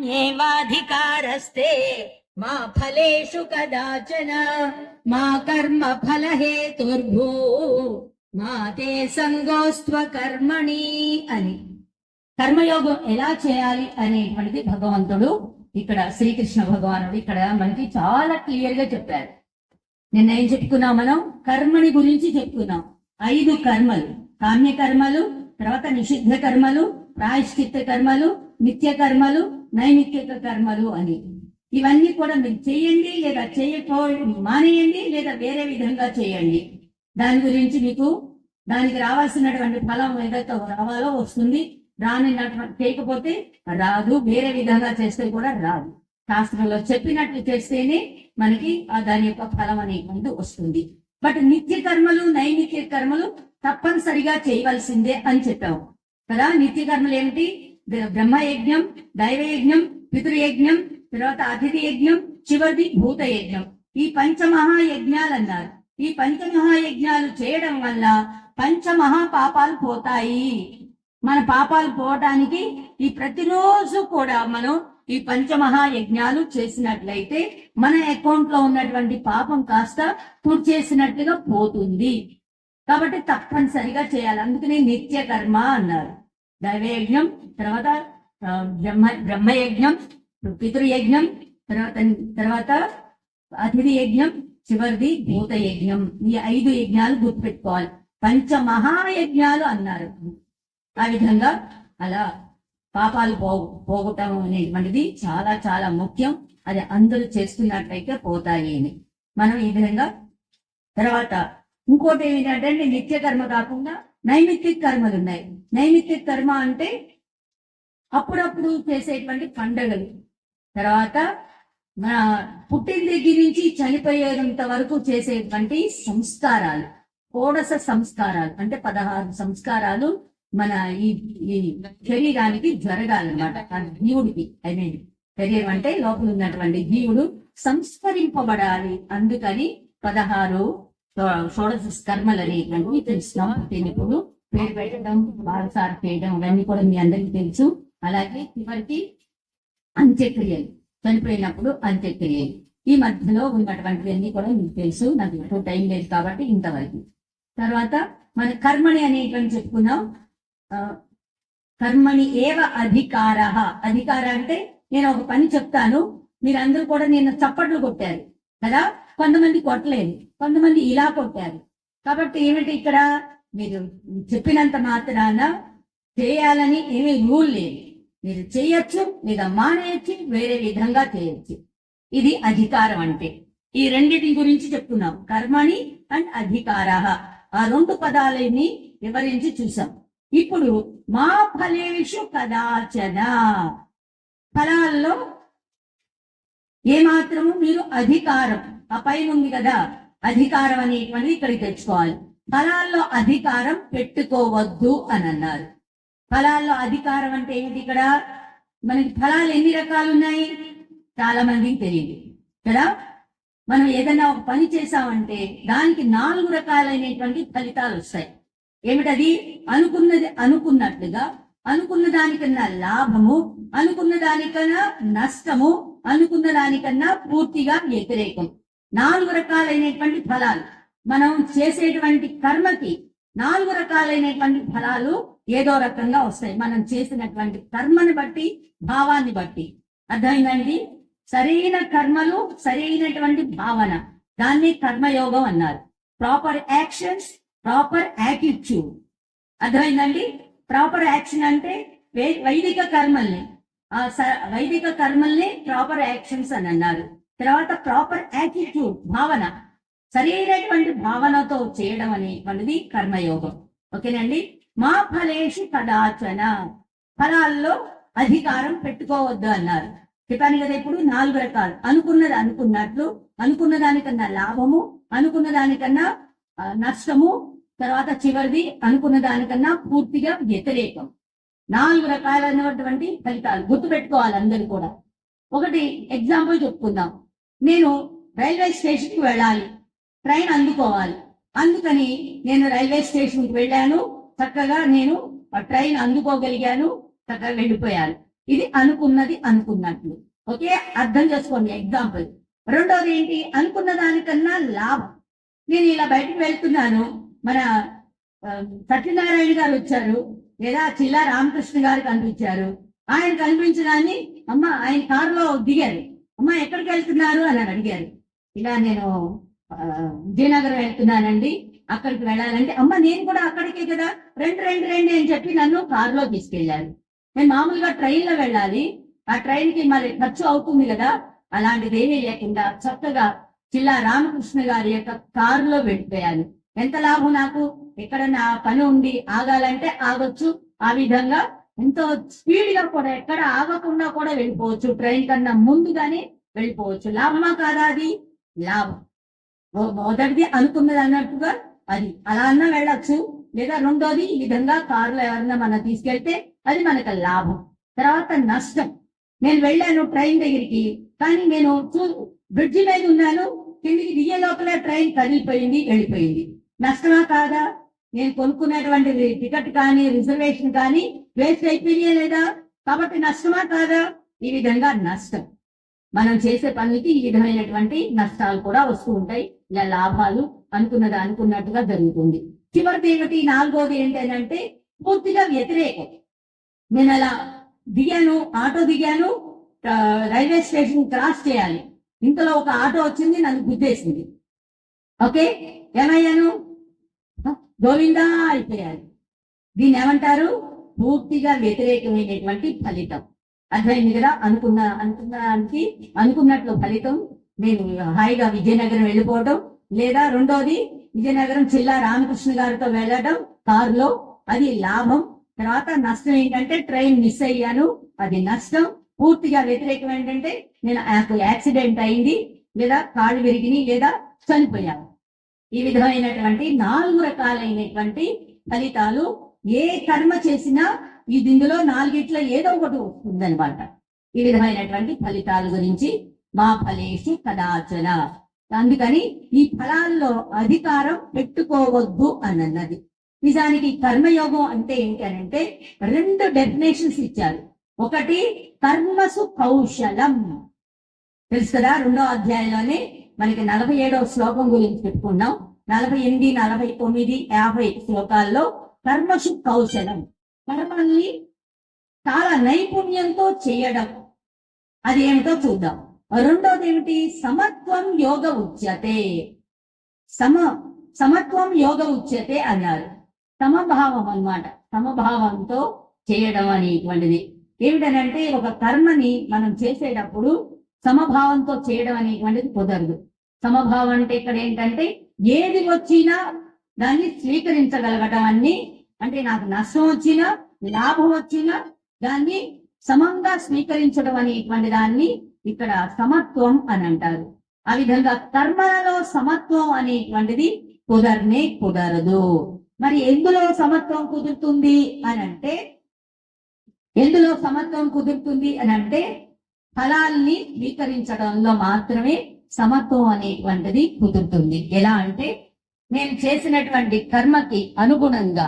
कर्मण्येवाधिकारस्ते మా ఫలేషు కదాచన మా కర్మ ఫల హేతుర్భూ మా తే సంగోస్త్వ కర్మణి అని. కర్మయోగం ఎలా చేయాలి అనేటువంటిది భగవంతుడు ఇక్కడ శ్రీకృష్ణ భగవానుడు ఇక్కడ మనకి చాలా క్లియర్ గా చెప్పారు. నిన్న ఏం చెప్పుకున్నాం మనం? కర్మని గురించి చెప్పుకున్నాం. 5 కర్మలు, కామ్య కర్మలు, తర్వాత నిషిద్ధ కర్మలు, ప్రాయశ్చిత్త కర్మలు, నిత్య కర్మలు, నైమిత్తిక కర్మలు అని. ఇవన్నీ కూడా మీరు చేయండి లేదా మానేయండి లేదా వేరే విధంగా చేయండి. దాని గురించి మీకు దానికి రావాల్సినటువంటి ఫలం ఏదైతే రావాలో వస్తుంది, చేయకపోతే రాదు, వేరే విధంగా చేస్తే కూడా రాదు. శాస్త్రంలో చెప్పినట్లు చేస్తేనే మనకి దాని యొక్క ఫలం అనేటువంటి వస్తుంది. బట్ నిత్య కర్మలు నైమిత్తిక కర్మలు తప్పనిసరిగా చేయవలసిందే అని చెప్పాము కదా. నిత్య కర్మలు ఏమిటి? బ్రహ్మయజ్ఞం, దైవయజ్ఞం, పితృయజ్ఞం, తర్వాత అతిథి యజ్ఞం, చివరిది భూత యజ్ఞం. ఈ పంచమహాయజ్ఞాలు అన్నారు. ఈ పంచమహాయజ్ఞాలు చేయడం వల్ల పంచమహా పాపాలు పోతాయి. మన పాపాలు పోవటానికి ఈ ప్రతిరోజు కూడా మనం ఈ పంచమహాయజ్ఞాలు చేసినట్లయితే మన అకౌంట్ లో ఉన్నటువంటి పాపం కాస్త చేసినట్లుగా పోతుంది. కాబట్టి తప్పనిసరిగా చేయాలి. అందుకని నిత్య కర్మ అన్నారు. దైవయజ్ఞం, తర్వాత బ్రహ్మయజ్ఞం, పితృయజ్ఞం, తర్వాత అతిథి యజ్ఞం, చివరిది భూత యజ్ఞం. ఈ 5 యజ్ఞాలు గుర్తుపెట్టుకోవాలి. పంచమహాయజ్ఞాలు అన్నారు. ఆ విధంగా అలా పాపాలు పోగొట్టడం అనేటువంటిది చాలా చాలా ముఖ్యం. అది అందరూ చేస్తున్నట్లయితే పోతాయి అని మనం ఈ విధంగా. తర్వాత ఇంకోటి ఏంటంటే నిత్య కర్మ కాకుండా నైమిత్తిక కర్మలు ఉన్నాయి. నైమిత్తిక కర్మ అంటే అప్పుడప్పుడు చేసేటువంటి పండగలు, తర్వాత మన పుట్టిన దగ్గర నుంచి చనిపోయేంత వరకు చేసేటువంటి సంస్కారాలు, షోడశ సంస్కారాలు అంటే 16 సంస్కారాలు మన ఈ శరీరానికి జరగాలన్నమాట. జీవుడికి అనేది శరీరం అంటే లోపల ఉన్నటువంటి జీవుడు సంస్కరింపబడాలి. అందుకని 16 షోడశ కర్మలు అనేటువంటివి తెలుస్తాం. పుట్టినప్పుడు పేరు పెట్టడం, బాలసార చేయడం, అవన్నీ కూడా మీ అందరికీ తెలుసు. అలాగే చివరికి అంత్యక్రియలు, చనిపోయినప్పుడు అంత్యక్రియలు, ఈ మధ్యలో ఉన్నటువంటివన్నీ కూడా మీకు తెలుసు. నాకు ఎక్కువ టైం లేదు కాబట్టి ఇంతవరకు. తర్వాత మన కర్మని అనేటువంటి చెప్పుకున్నాం. కర్మని ఏవ అధికార. అధికార అంటే నేను ఒక పని చెప్తాను, మీరందరూ కూడా నేను చప్పట్లు కొట్టారు కదా, కొంతమంది కొట్టలేదు, కొంతమంది ఇలా కొట్టారు. కాబట్టి ఏమిటి ఇక్కడ? మీరు చెప్పినంత మాత్రాన చేయాలని ఏమీ రూల్ లేదు. మీరు చేయొచ్చు లేదా మానేయచ్చు, వేరే విధంగా చేయొచ్చు. ఇది అధికారం అంటే. ఈ రెండింటి గురించి చెప్తున్నాం, కర్మని అండ్ అధికార. ఆ 2 పదాలని వివరించి చూసాం. ఇప్పుడు మా ఫలేషు కదాచన, ఫలాల్లో ఏమాత్రము మీరు అధికారం, ఆ పైన ఉంది కదా అధికారం అనేటువంటిది ఇక్కడికి తెచ్చుకోవాలి. ఫలాల్లో అధికారం పెట్టుకోవద్దు అని అన్నారు. ఫలాల్లో అధికారం అంటే ఏంటి? ఇక్కడ మనకి ఫలాలు ఎన్ని రకాలు ఉన్నాయి చాలా మందికి తెలియదు కదా. మనం ఏదైనా ఒక పని చేసామంటే దానికి 4 రకాలైనటువంటి ఫలితాలు వస్తాయి. ఏమిటది? అనుకున్నట్లుగా, అనుకున్న దానికన్నా లాభము, అనుకున్న దానికన్నా నష్టము, అనుకున్న దానికన్నా పూర్తిగా వ్యతిరేకం. 4 రకాలైనటువంటి ఫలాలు. మనం చేసేటువంటి కర్మకి 4 రకాలైనటువంటి ఫలాలు ఏదో రకంగా వస్తాయి. మనం చేసినటువంటి కర్మని బట్టి, భావాన్ని బట్టి. అర్థమైందండి? సరైన కర్మలు, సరైనటువంటి భావన, దాన్ని కర్మయోగం అన్నారు. Proper actions, proper attitude. అర్థమైందండి? ప్రాపర్ యాక్షన్ అంటే వైదిక కర్మల్ని, ప్రాపర్ యాక్షన్స్ అని అన్నారు. తర్వాత ప్రాపర్ యాటిట్యూడ్, భావన, సరైనటువంటి భావనతో చేయడం అనేటువంటిది కర్మయోగం. ఓకేనండి? మా ఫలేషు కదాచన, ఫలాల్లో అధికారం పెట్టుకోవద్దు అన్నారు. చెప్పాను కదా. ఇప్పుడు 4 రకాలు. అనుకున్నది అనుకున్నట్లు, అనుకున్న దానికన్నా లాభము, అనుకున్న దానికన్నా నష్టము, తర్వాత చివరిది అనుకున్న దానికన్నా పూర్తిగా వ్యతిరేకం. 4 రకాలైనటువంటి ఫలితాలు గుర్తుపెట్టుకోవాలి అందరూ కూడా. ఒకటి ఎగ్జాంపుల్ చెప్పుకుందాం. నేను రైల్వే స్టేషన్కి వెళ్ళాలి, ట్రైన్ అందుకోవాలి. అందుకని నేను రైల్వే స్టేషన్కి వెళ్ళాను, చక్కగా నేను ట్రైన్ అందుకోగలిగాను, చక్కగా వెళ్ళిపోయాను. ఇది అనుకున్నది అనుకున్నట్లు. ఓకే, అర్థం చేసుకోండి ఎగ్జాంపుల్. రెండోది ఏంటి, అనుకున్న దానికన్నా లాభం. నేను ఇలా బయటకు వెళ్తున్నాను, మన సత్యనారాయణ గారు వచ్చారు, లేదా చిల్లా రామకృష్ణ గారు కనిపించారు. ఆయన కనిపించడాన్ని అమ్మ ఆయన కారులో దిగారు. అమ్మ ఎక్కడికి వెళ్తున్నారు అని అడిగారు. ఇలా నేను విజయనగరం వెళ్తున్నానండి, అక్కడికి వెళ్ళాలంటే అమ్మ నేను కూడా అక్కడికే కదా, రెండు రెండు రెండు అని చెప్పి నన్ను కారులో తీసుకెళ్లారు. నేను మామూలుగా ట్రైన్ లో వెళ్ళాలి, ఆ ట్రైన్ కి మరి ఖర్చు అవుతుంది కదా, అలాంటిది ఏమీ లేకుండా చక్కగా చిల్లా రామకృష్ణ గారి యొక్క కారులో వెళ్ళిపోయాను. ఎంత లాభం నాకు, ఎక్కడన్నా పని ఉండి ఆగాలంటే ఆగొచ్చు. ఆ విధంగా ఎంతో స్పీడ్ గా కూడా ఎక్కడ ఆగకుండా కూడా వెళ్ళిపోవచ్చు, ట్రైన్ కన్నా ముందుగానే వెళ్ళిపోవచ్చు. లాభమా కాదా? అది లాభం. మొదటిది అనుకున్నది అన్నట్టుగా అది అలా అన్నా వెళ్ళొచ్చు, లేదా రెండోది ఈ విధంగా కారులో ఎవరన్నా మనం తీసుకెళ్తే అది మనకు లాభం. తర్వాత నష్టం. నేను వెళ్ళాను ట్రైన్ దగ్గరికి, కానీ నేను బ్రిడ్జి మీద ఉన్నాను, కిందికి దిగే లోపల ట్రైన్ కదిలిపోయింది, వెళ్ళిపోయింది. నష్టమా కాదా? నేను కొనుక్కున్నటువంటి టికెట్ కానీ రిజర్వేషన్ కానీ వేస్ట్ అయిపోయినాయా లేదా? కాబట్టి నష్టమా కాదా? ఈ విధంగా నష్టం. మనం చేసే పనులకి ఈ విధమైనటువంటి నష్టాలు కూడా వస్తూ ఉంటాయి. ఇలా లాభాలు అనుకున్నది అనుకున్నట్టుగా జరుగుతుంది. చివరిది ఏమిటి, నాలుగోది ఏంటంటే పూర్తిగా వ్యతిరేకం. నేను అలా దిగాను, ఆటో దిగాను, రైల్వే స్టేషన్ క్రాస్ చేయాలి, ఇంతలో ఒక ఆటో వచ్చింది, నన్ను గుద్దేసింది. ఓకే, ఏమయ్యాను? గోవిందా అయిపోయారు. దీన్ని ఏమంటారు? పూర్తిగా వ్యతిరేకమైనటువంటి ఫలితం. అర్థమైంది కదా? అనుకున్నానికి అనుకున్నట్లు ఫలితం. నేను హాయిగా విజయనగరం వెళ్ళిపోవటం, లేదా రెండోది విజయనగరం చిల్లా రామకృష్ణ గారితో వెళ్ళడం కారులో, అది లాభం. తర్వాత నష్టం ఏంటంటే ట్రైన్ మిస్ అయ్యాను, అది నష్టం. పూర్తిగా వ్యతిరేకం ఏంటంటే నాకు యాక్సిడెంట్ అయింది, లేదా కాళ్ళు విరిగినాయి, లేదా చనిపోయాను. ఈ విధమైనటువంటి 4 రకాలైనటువంటి ఫలితాలు ఏ కర్మ చేసినా ఇందులో 4 ఏదో ఒకటి వస్తుందన్నమాట. ఈ విధమైనటువంటి ఫలితాల గురించి మా ఫలేషు కదాచన. అందుకని ఈ ఫలాల్లో అధికారం పెట్టుకోవద్దు అని అన్నది. నిజానికి కర్మయోగం అంటే ఏంటంటే 2 డెఫినేషన్స్ ఇచ్చారు. ఒకటి కర్మసు కౌశలం, తెలుసు కదా, 2వ అధ్యాయంలోనే మనకి 47వ శ్లోకం గురించి చెప్పుకున్నాం. 48, 49, 50 శ్లోకాల్లో కర్మసు కౌశలం, కర్మల్ని చాలా నైపుణ్యంతో చేయడం, అది ఏమిటో చూద్దాం. రెండోది ఏమిటి, సమత్వం యోగ ఉచ్యతే. సమత్వం యోగ ఉచ్యతే అన్నారు. సమభావం అన్నమాట, సమభావంతో చేయడం అనేటువంటిది. ఏమిటనంటే ఒక కర్మని మనం చేసేటప్పుడు సమభావంతో చేయడం అనేటువంటిది కుదరదు. సమభావం అంటే ఇక్కడ ఏంటంటే ఏది వచ్చినా దాన్ని స్వీకరించగలగటం అన్ని, అంటే నాకు నష్టం వచ్చినా లాభం వచ్చినా దాన్ని సమంగా స్వీకరించడం అనేటువంటి దాన్ని ఇక్కడ సమత్వం అని అంటారు. ఆ విధంగా కర్మలలో సమత్వం అనేటువంటిది కుదరదు. మరి ఎందులో సమత్వం కుదురుతుంది అని అంటే, ఎందులో సమత్వం కుదురుతుంది అని అంటే ఫలాల్ని స్వీకరించడంలో మాత్రమే సమత్వం అనేటువంటిది కుదురుతుంది. ఎలా అంటే, నేను చేసినటువంటి కర్మకి అనుగుణంగా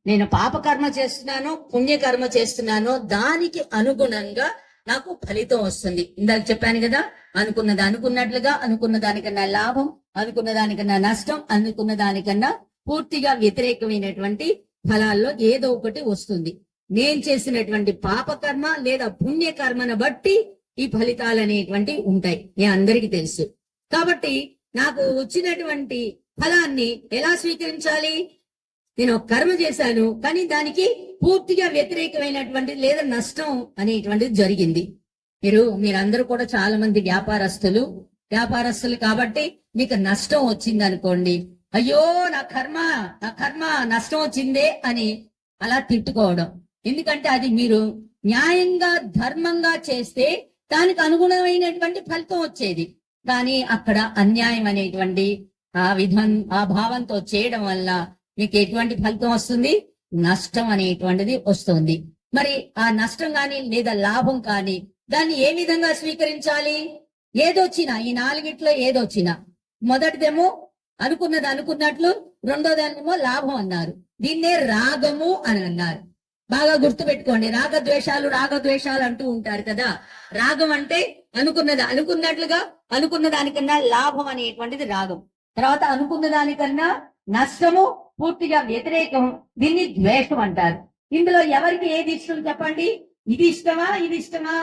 నేను పాపకర్మ చేస్తున్నానో పుణ్యకర్మ చేస్తున్నానో దానికి అనుగుణంగా నాకు ఫలితం వస్తుంది. ఇందాక చెప్పాను కదా, అనుకున్నది అనుకున్నట్లుగా, అనుకున్న దానికన్నా లాభం, అనుకున్న దానికన్నా నష్టం, అనుకున్న దానికన్నా పూర్తిగా వ్యతిరేకమైనటువంటి ఫలాల్లో ఏదో ఒకటి వస్తుంది. నేను చేసినటువంటి పాపకర్మ లేదా పుణ్యకర్మను బట్టి ఈ ఫలితాలు అనేటువంటి ఉంటాయి, మీ అందరికీ తెలుసు. కాబట్టి నాకు వచ్చినటువంటి ఫలాన్ని ఎలా స్వీకరించాలి? నేను కర్మ చేశాను, కానీ దానికి పూర్తిగా వ్యతిరేకమైనటువంటి లేదా నష్టం అనేటువంటిది జరిగింది. మీరందరూ కూడా చాలా మంది వ్యాపారస్తులు కాబట్టి మీకు నష్టం వచ్చింది అనుకోండి, అయ్యో నా కర్మ నష్టం వచ్చిందే అని అలా తిట్టుకోవడం. ఎందుకంటే అది మీరు న్యాయంగా ధర్మంగా చేస్తే దానికి అనుగుణమైనటువంటి ఫలితం వచ్చేది. కానీ అక్కడ అన్యాయం అనేటువంటి ఆ భావంతో చేయడం వల్ల మీకు ఎటువంటి ఫలితం వస్తుంది? నష్టం అనేటువంటిది వస్తుంది. మరి ఆ నష్టం కానీ లేదా లాభం కానీ దాన్ని ఏ విధంగా స్వీకరించాలి? ఏదొచ్చినా, ఈ 4 ఏదొచ్చినా, మొదటిదేమో అనుకున్నది అనుకున్నట్లు, రెండోదాన్నేమో లాభం అన్నారు, దీన్నే రాగము అని అన్నారు. బాగా గుర్తు పెట్టుకోండి. రాగద్వేషాలు అంటూ ఉంటారు కదా. రాగం అంటే అనుకున్నట్లుగా అనుకున్న దానికన్నా లాభం అనేటువంటిది రాగం. తర్వాత అనుకున్న దానికన్నా నష్టము, పూర్తిగా వ్యతిరేకం, దీన్ని ద్వేషం అంటారు. ఇందులో ఎవరికి ఏది ఇష్టం చెప్పండి? ఇది ఇష్టమా?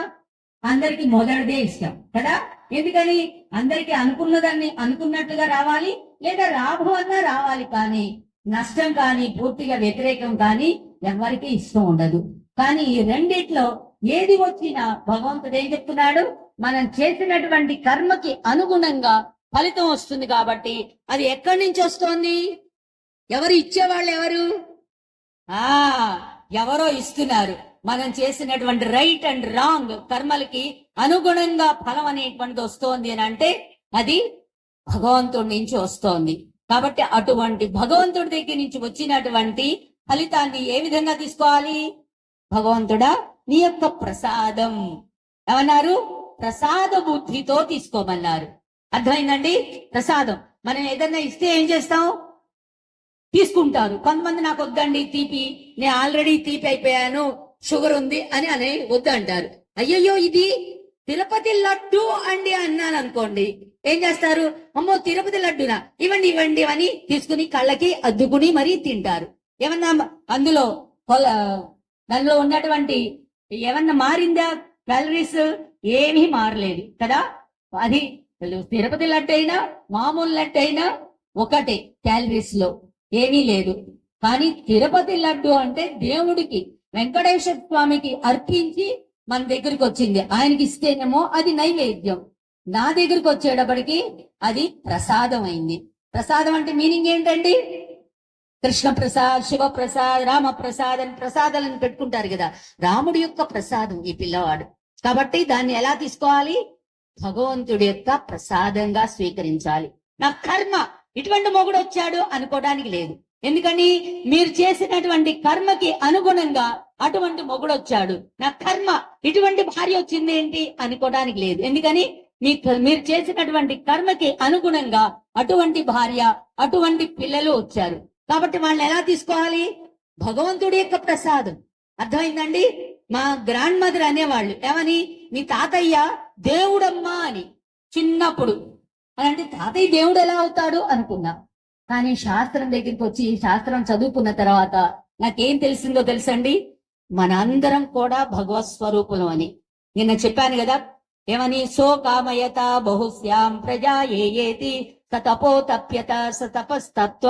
అందరికి మొదటిదే ఇష్టం కదా. ఎందుకని? అందరికి అనుకున్నదాన్ని అనుకున్నట్లుగా రావాలి, లేదా లాభం అన్నా రావాలి, కానీ నష్టం కానీ పూర్తిగా వ్యతిరేకం కానీ ఎవరికి ఇష్టం ఉండదు. కానీ ఈ రెండిట్లో ఏది వచ్చినా భగవంతుడు ఏం చెప్తున్నాడు? మనం చేసినటువంటి కర్మకి అనుగుణంగా ఫలితం వస్తుంది. కాబట్టి అది ఎక్కడి నుంచి వస్తోంది? ఎవరు ఇచ్చేవాళ్ళు? ఎవరో ఇస్తున్నారు. మనం చేసినటువంటి రైట్ అండ్ రాంగ్ కర్మలకి అనుగుణంగా ఫలం అనేటువంటిది వస్తోంది అని అంటే అది భగవంతుడి నుంచి వస్తోంది. కాబట్టి అటువంటి భగవంతుడి దగ్గర నుంచి వచ్చినటువంటి ఫలితాన్ని ఏ విధంగా తీసుకోవాలి? భగవంతుడా, నీ యొక్క ప్రసాదం ఏమన్నారు? ప్రసాద బుద్ధితో తీసుకోమన్నారు. అర్థమైందండి? ప్రసాదం. మనం ఏదన్నా ఇస్తే ఏం చేస్తాం? తీసుకుంటారు. కొంతమంది నాకు వద్దండి తీపి, నేను ఆల్రెడీ తీపి అయిపోయాను, షుగర్ ఉంది అని వద్దంటారు. అయ్యయ్యో ఇది తిరుపతి లడ్డు అండి అన్నాను అనుకోండి, ఏం చేస్తారు? అమ్మో తిరుపతి లడ్డునా, ఇవ్వండి అని తీసుకుని కళ్ళకి అద్దుకుని మరీ తింటారు. ఏమన్నా దానిలో ఉన్నటువంటి ఏమన్నా మారిందా? క్యాలరీస్ ఏమీ మారలేదు కదా. అది తిరుపతి లడ్డు అయినా మామూలు లడ్డు అయినా ఒకటే, క్యాలరీస్ లో ఏమీ లేదు. కానీ తిరుపతి లడ్డు అంటే దేవుడికి, వెంకటేశ్వర స్వామికి అర్పించి మన దగ్గరికి వచ్చింది. ఆయనకి ఇస్తేనేమో అది నైవేద్యం, నా దగ్గరికి వచ్చేటప్పటికి అది ప్రసాదం అయింది. ప్రసాదం అంటే మీనింగ్ ఏంటండి? కృష్ణ ప్రసాద్, శివ ప్రసాద్, రామ ప్రసాద్ అని ప్రసాదాలను పెట్టుకుంటారు కదా. రాముడి యొక్క ప్రసాదం ఈ పిల్లవాడు. కాబట్టి దాన్ని ఎలా తీసుకోవాలి? భగవంతుడి యొక్క ప్రసాదంగా స్వీకరించాలి. నా కర్మ ఇటువంటి మొగుడు వచ్చాడు అనుకోవడానికి లేదు. ఎందుకని? మీరు చేసినటువంటి కర్మకి అనుగుణంగా అటువంటి మొగుడు వచ్చాడు. నా కర్మ ఇటువంటి భార్య వచ్చింది ఏంటి అనుకోవడానికి లేదు. ఎందుకని? మీరు చేసినటువంటి కర్మకి అనుగుణంగా అటువంటి భార్య, అటువంటి పిల్లలు వచ్చారు. కాబట్టి వాళ్ళని ఎలా తీసుకోవాలి? భగవంతుడి యొక్క ప్రసాదం. అర్థమైందండి? మా గ్రాండ్ మదర్ అనేవాళ్ళు ఏమని? మీ తాతయ్య దేవుడమ్మా అని. చిన్నప్పుడు అంటే తాతయ్య దేవుడు ఎలా అవుతాడు అనుకున్నా. కానీ శాస్త్రం దగ్గరికి వచ్చి శాస్త్రం చదువుకున్న తర్వాత నాకేం తెలిసిందో తెలుసండి? మనందరం కూడా భగవత్ స్వరూపులం అని. నిన్న చెప్పాను కదా ఏమని? సో కామయత బహుశ్యాం ప్రజా ఏయేతి సతపో తప్యత సతపస్తత్వ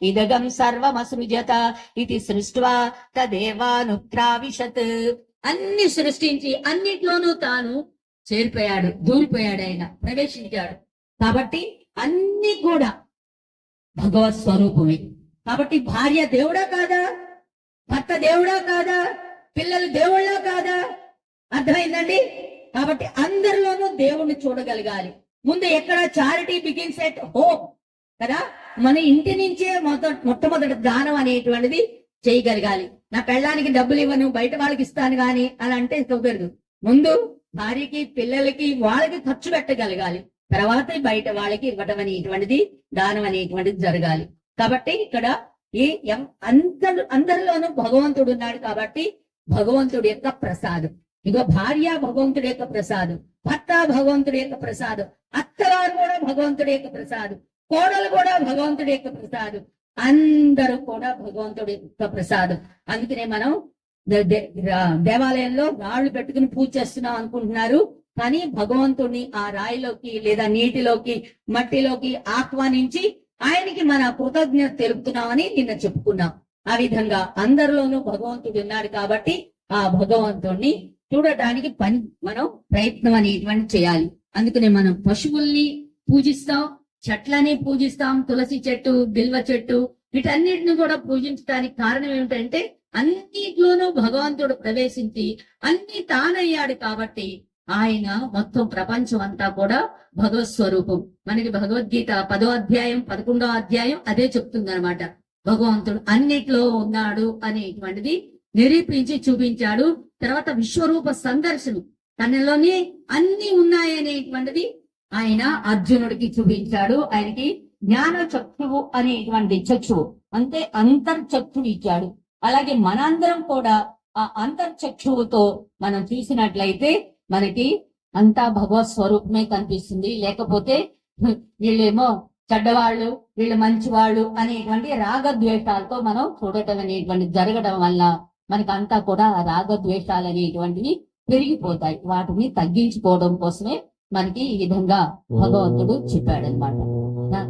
ఇదగం సర్వమసృజత ఇది సృష్ట్వా తదేవానుక్రావిశత్. అన్ని సృష్టించి అన్నిట్లోనూ తాను చేరిపోయాడు, దూరిపోయాడు, ఆయన ప్రవేశించాడు. కాబట్టి అన్ని కూడా భగవత్ స్వరూపమే. కాబట్టి భార్య దేవుడా కాదా? భర్త దేవుడా కాదా? పిల్లలు దేవుళ్ళా కాదా? అర్థమైందండి? కాబట్టి అందరిలోనూ దేవుణ్ణి చూడగలగాలి. ముందు ఎక్కడ? చారిటీ బిగిన్స్ ఎట్ హోమ్ కదా. మన ఇంటి నుంచే మొట్టమొదటి దానం అనేటువంటిది చేయగలగాలి. నా పెళ్ళానికి డబ్బులు ఇవ్వను, బయట వాళ్ళకి ఇస్తాను గాని అలా అంటే కుదరదు. ముందు భార్యకి, పిల్లలకి, వాళ్ళకి ఖర్చు పెట్టగలగాలి. తర్వాత బయట వాళ్ళకి ఇవ్వటం అనేటువంటిది, దానం అనేటువంటిది జరగాలి. కాబట్టి ఇక్కడ అందరిలోనూ భగవంతుడు ఉన్నాడు. కాబట్టి భగవంతుడి యొక్క ప్రసాదం. ఇగో భార్య భగవంతుడి యొక్క ప్రసాదం, భర్త భగవంతుడి యొక్క ప్రసాదం, అత్తగారు కూడా భగవంతుడి యొక్క ప్రసాదం, కోడలు కూడా భగవంతుడి యొక్క ప్రసాదం, అందరూ కూడా భగవంతుడి యొక్క ప్రసాదం. అందుకనే మనం దేవాలయంలో రాళ్ళు పెట్టుకుని పూజ చేస్తున్నాం అనుకుంటున్నారు. కానీ భగవంతుడిని ఆ రాయిలోకి లేదా నీటిలోకి, మట్టిలోకి ఆహ్వానించి ఆయనకి మన కృతజ్ఞత తెలుపుతున్నామని నిన్న చెప్పుకున్నాం. ఆ విధంగా అందరిలోనూ భగవంతుడు ఉన్నాడు. కాబట్టి ఆ భగవంతుడిని చూడటానికి మనం ప్రయత్నం అనేటువంటి చేయాలి. అందుకనే మనం పశువుల్ని పూజిస్తాం, చెట్లని పూజిస్తాం, తులసి చెట్టు, బిల్వ చెట్టు, వీటన్నిటిని కూడా పూజించడానికి కారణం ఏమిటంటే అన్నిట్లోనూ భగవంతుడు ప్రవేశించి అన్ని తానయ్యాడు. కాబట్టి ఆయన మొత్తం ప్రపంచం అంతా కూడా భగవత్ స్వరూపం. మనకి భగవద్గీత 10వ అధ్యాయం 11వ అధ్యాయం అదే చెప్తుంది అనమాట. భగవంతుడు అన్నిట్లో ఉన్నాడు అనేటువంటిది నిరూపించి చూపించాడు. తర్వాత విశ్వరూప సందర్శనం, తనలోనే అన్ని ఉన్నాయనేటువంటిది ఆయన అర్జునుడికి చూపించాడు. ఆయనకి జ్ఞాన చక్షువు అనేటువంటి చక్షువు అంటే అంతర్చక్షువు ఇచ్చాడు. అలాగే మనందరం కూడా ఆ అంతర్చక్షువుతో మనం చూసినట్లయితే మనకి అంతా భగవత్ స్వరూపమే కనిపిస్తుంది. లేకపోతే వీళ్ళేమో చెడ్డవాళ్ళు, వీళ్ళు మంచివాళ్ళు అనేటువంటి రాగద్వేషాలతో మనం చూడటం అనేటువంటి జరగడం వల్ల మనకి అంతా కూడా రాగద్వేషాలు అనేటువంటివి పెరిగిపోతాయి. వాటిని తగ్గించుకోవడం కోసమే మనకి ఈ విధంగా భగవంతుడు చెప్పాడనమాట.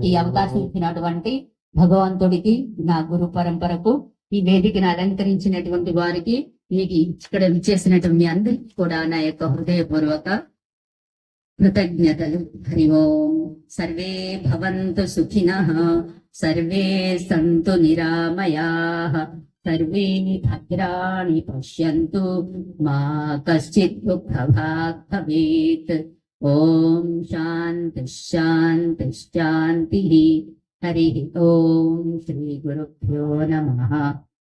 ఈ అవకాశం ఇచ్చినటువంటి భగవంతుడికి, నా గురు పరంపరకు, ఈ వేదికను అలంకరించినటువంటి వారికి, మీకు ఇక్కడ విచ్చేసినటువంటి అందరికీ కూడా నా యొక్క హృదయపూర్వక కృతజ్ఞతలు. హరి ఓం. సర్వే భవంతు సుఖినః, సర్వే సంతు నిరామయాః, సర్వే భద్రాణి పశ్యంతు, మా కశ్చిత్ దుఃఖభాగ్ భవేత్. ఓం శాంతి శాంతి శాంతి. హరి ఓం. శ్రీ గురుభ్యో నమః.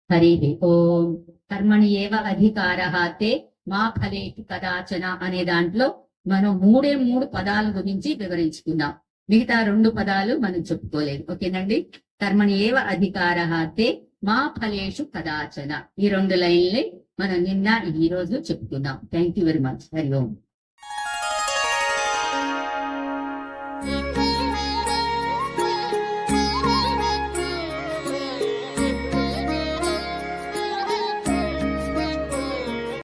హరి ఓం. కర్మణి ఏవ అధికారః తే మా ఫలేషు కదాచన అనే దాంట్లో మనం మూడు పదాల గురించి వివరించుకున్నాం. మిగతా 2 పదాలు మనం చెప్పుకోలేదు. ఓకేనండి. కర్మణి ఏవ అధికారః తే మా ఫలేషు కదాచన, ఈ 2 లైన్లే మనం నిన్న ఈ రోజు చెప్పుకున్నాం. Thank you very much. Hari Om.